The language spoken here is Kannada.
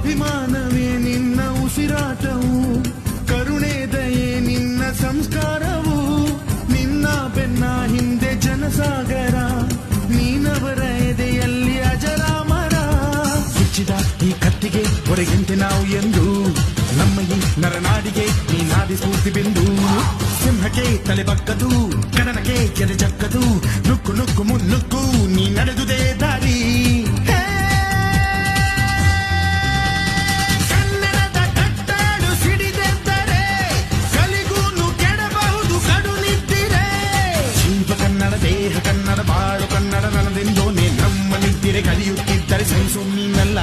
ಅಭಿಮಾನವೇ ನಿನ್ನ ಉಸಿರಾಟವು, ಕರುಣೆ ದಯೆ ನಿನ್ನ ಸಂಸ್ಕಾರವು, ನಿನ್ನ ಬೆನ್ನ ಹಿಂದೆ ಜನಸಾಗರ, ನೀನವರ ಎದೆಯಲ್ಲಿ ಅಜರಾಮರ. ಮುಚ್ಚಿದ ಈ ಕತ್ತಿಗೆ ಹೊರಗೆಂತೆ ನಾವು ಎಂದು, ನಮ್ಮ ಈ ನರನಾಡಿಗೆ ನೀನಾದಿ ಸ್ಫೂರ್ತಿ ಬಿಂದು. ಸಿಂಹಕ್ಕೆ ತಲೆ ಬಕ್ಕದು, ಕನ್ನಡಕ್ಕೆ ಎದೆ ಜಕ್ಕದು, ನುಕ್ಕು ನುಕ್ಕು ಮುನ್ನುಕ್ಕು ನೀ ನಡೆದುದೇ ದಾರಿ. ಕನ್ನಡದ ಕಟ್ಟಾಡು ಸಿಡಿದೆದ್ದರೆ ಕಲಿಗೂನು ಕೆಡಬಹುದು ಕಡು ನಿದ್ದಿರೆ. ಜೀವ ಕನ್ನಡ, ದೇಹ ಕನ್ನಡ, ಬಾಳು ಕನ್ನಡ, ನನದೆಂದೋನೆ ನಮ್ಮ ನಿದ್ದಿರೆ ಕಲಿಯುತ್ತಿದ್ದರೆ ಸಹಿಸು ನೀನಲ್ಲ.